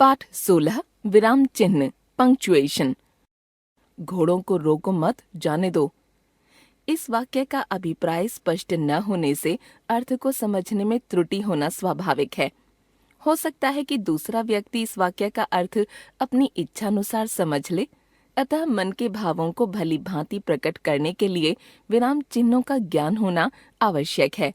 पाठ 16 विराम चिन्ह पंक्चुएशन। घोड़ों को रोको मत, जाने दो। इस वाक्य का अभिप्राय स्पष्ट न होने से अर्थ को समझने में त्रुटि होना स्वाभाविक है। हो सकता है कि दूसरा व्यक्ति इस वाक्य का अर्थ अपनी इच्छानुसार समझ ले, अतः मन के भावों को भली भांति प्रकट करने के लिए विराम चिन्हों का ज्ञान होना आवश्यक है।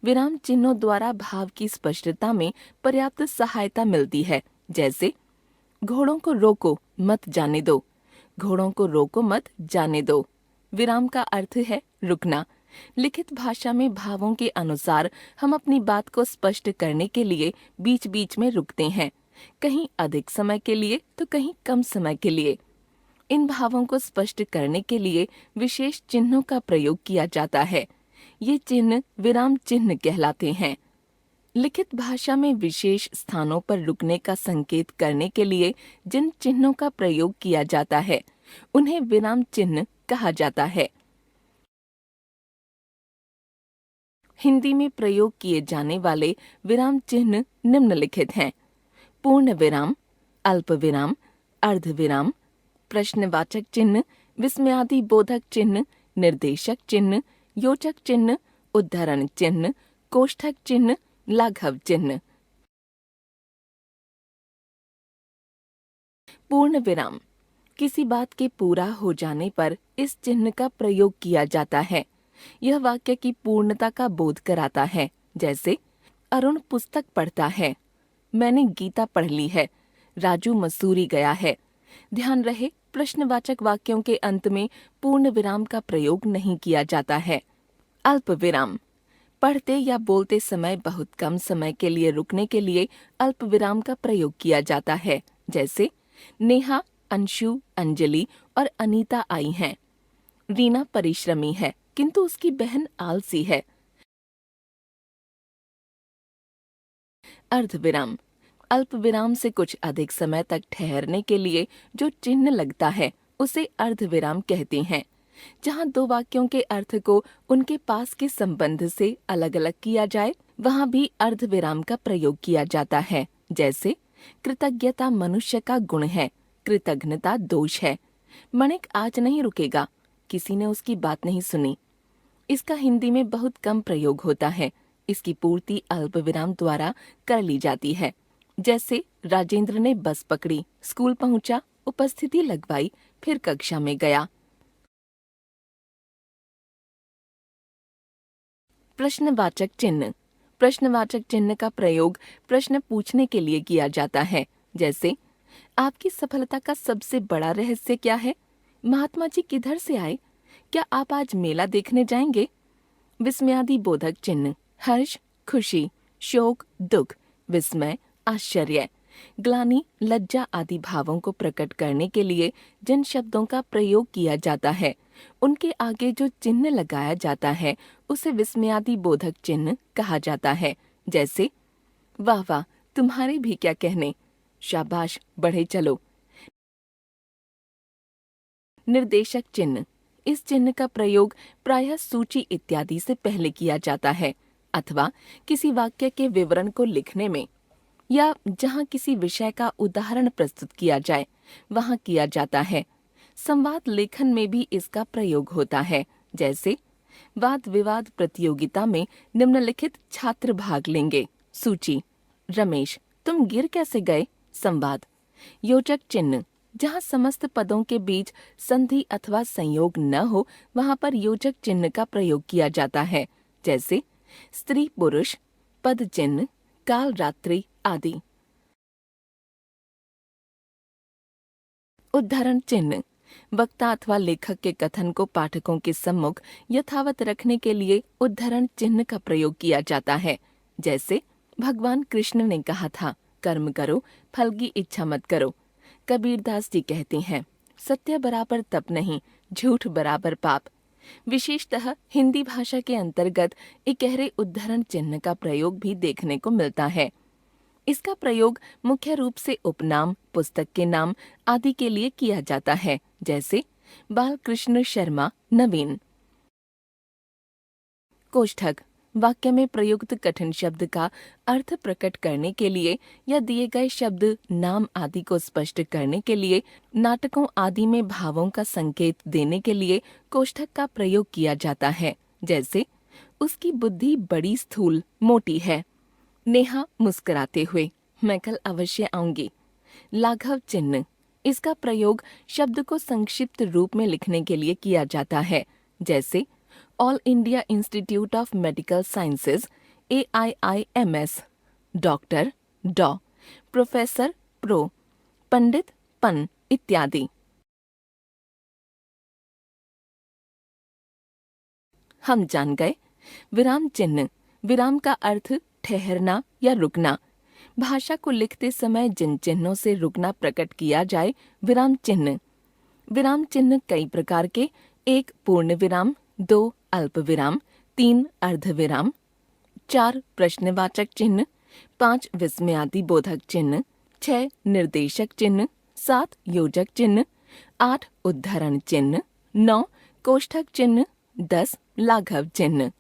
विराम चिन्हों द्वारा भाव की स्पष्टता में पर्याप्त सहायता मिलती है। जैसे घोड़ों को रोको मत, जाने दो। घोड़ों को रोको मत, जाने दो। विराम का अर्थ है रुकना। लिखित भाषा में भावों के अनुसार हम अपनी बात को स्पष्ट करने के लिए बीच बीच में रुकते हैं, कहीं अधिक समय के लिए तो कहीं कम समय के लिए। इन भावों को स्पष्ट करने के लिए विशेष चिन्हों का प्रयोग किया जाता है। ये चिन्ह विराम चिन्ह कहलाते हैं। लिखित भाषा में विशेष स्थानों पर रुकने का संकेत करने के लिए जिन चिन्हों का प्रयोग किया जाता है उन्हें विराम चिन्ह कहा जाता है। हिंदी में प्रयोग किए जाने वाले विराम चिन्ह निम्नलिखित हैं: पूर्ण विराम, अल्प विराम, अर्ध विराम, प्रश्नवाचक चिन्ह, विस्मयादि बोधक चिन्ह, निर्देशक चिन्ह, योजक चिन्ह, उद्धरण चिन्ह, कोष्ठक चिन्ह, लाघव चिन्ह। पूर्ण विराम, किसी बात के पूरा हो जाने पर इस चिन्ह का प्रयोग किया जाता है। यह वाक्य की पूर्णता का बोध कराता है। जैसे अरुण पुस्तक पढ़ता है, मैंने गीता पढ़ ली है, राजू मसूरी गया है। ध्यान रहे, प्रश्नवाचक वाक्यों के अंत में पूर्ण विराम का प्रयोग नहीं किया जाता है। अल्प विराम, पढ़ते या बोलते समय बहुत कम समय के लिए रुकने के लिए अल्प विराम का प्रयोग किया जाता है। जैसे नेहा, अंशु, अंजलि और अनीता आई हैं। रीना परिश्रमी है किंतु उसकी बहन आलसी है। अर्ध विराम, अल्प विराम से कुछ अधिक समय तक ठहरने के लिए जो चिन्ह लगता है उसे अर्ध विराम कहते हैं। जहाँ दो वाक्यों के अर्थ को उनके पास के संबंध से अलग अलग किया जाए वहाँ भी अर्ध विराम का प्रयोग किया जाता है। जैसे कृतज्ञता मनुष्य का गुण है, कृतघ्नता दोष है। मणिक आज नहीं रुकेगा, किसी ने उसकी बात नहीं सुनी। इसका हिंदी में बहुत कम प्रयोग होता है। इसकी पूर्ति अल्प विराम द्वारा कर ली जाती है। जैसे राजेंद्र ने बस पकड़ी, स्कूल पहुंचा, उपस्थिति लगवाई, फिर कक्षा में गया। प्रश्नवाचक चिन्ह, प्रश्नवाचक चिन्ह का प्रयोग प्रश्न पूछने के लिए किया जाता है। जैसे आपकी सफलता का सबसे बड़ा रहस्य क्या है? महात्मा जी किधर से आए? क्या आप आज मेला देखने जाएंगे? विस्मयादि बोधक चिन्ह, हर्ष, खुशी, शोक, दुख, विस्मय, आश्चर्य, ग्लानि, लज्जा आदि भावों को प्रकट करने के लिए जिन शब्दों का प्रयोग किया जाता है उनके आगे जो चिन्ह लगाया जाता है उसे विस्मयादि बोधक चिन्ह कहा जाता है। जैसे वाह वाह, तुम्हारे भी क्या कहने, शाबाश, बढ़े चलो। निर्देशक चिन्ह, इस चिन्ह का प्रयोग प्रायः सूची इत्यादि से पहले किया जाता है अथवा किसी वाक्य के विवरण को लिखने में या जहाँ किसी विषय का उदाहरण प्रस्तुत किया जाए वहाँ किया जाता है। संवाद लेखन में भी इसका प्रयोग होता है। जैसे वाद विवाद प्रतियोगिता में निम्नलिखित छात्र भाग लेंगे। सूची, रमेश तुम गिर कैसे गए? संवाद। योजक चिन्ह, जहाँ समस्त पदों के बीच संधि अथवा संयोग न हो वहाँ पर योजक चिन्ह का प्रयोग किया जाता है। जैसे स्त्री पुरुष, पद चिन्ह, काल रात्रि आदि। उद्धरण चिन्ह, वक्ता अथवा लेखक के कथन को पाठकों के सम्मुख यथावत रखने के लिए उद्धरण चिन्ह का प्रयोग किया जाता है। जैसे भगवान कृष्ण ने कहा था, कर्म करो, फल की इच्छा मत करो। कबीरदास जी कहते हैं, सत्य बराबर तप नहीं, झूठ बराबर पाप। विशेषतः हिंदी भाषा के अंतर्गत इकहरे उद्धरण चिन्ह का प्रयोग भी देखने को मिलता है। इसका प्रयोग मुख्य रूप से उपनाम, पुस्तक के नाम आदि के लिए किया जाता है। जैसे बालकृष्ण शर्मा, नवीन। कोष्ठक, वाक्य में प्रयुक्त कठिन शब्द का अर्थ प्रकट करने के लिए या दिए गए शब्द नाम आदि को स्पष्ट करने के लिए, नाटकों आदि में भावों का संकेत देने के लिए कोष्ठक का प्रयोग किया जाता है। जैसे उसकी बुद्धि बड़ी स्थूल मोटी है। नेहा मुस्कुराते हुए, मैं कल अवश्य आऊंगी। लाघव चिन्ह, इसका प्रयोग शब्द को संक्षिप्त रूप में लिखने के लिए किया जाता है। जैसे all India institute of medical sciences AIIMS, doctor डॉ, प्रोफेसर प्रो, पंडित पन इत्यादि। हम जान गए विराम चिन्ह। विराम का अर्थ ठहरना या रुकना। भाषा को लिखते समय जिन चिन्हों से रुकना प्रकट किया जाए, विराम चिन्ह। विराम चिन्ह कई प्रकार के: 1 पूर्ण विराम, 2 अल्प विराम, 3 अर्ध विराम, 4 प्रश्नवाचक चिन्ह, 5 विस्मयादि बोधक चिन्ह, 6 निर्देशक चिन्ह, 7 योजक चिन्ह, 8 उद्धरण चिन्ह, 9 कोष्ठक चिन्ह, 10 लाघव चिन्ह।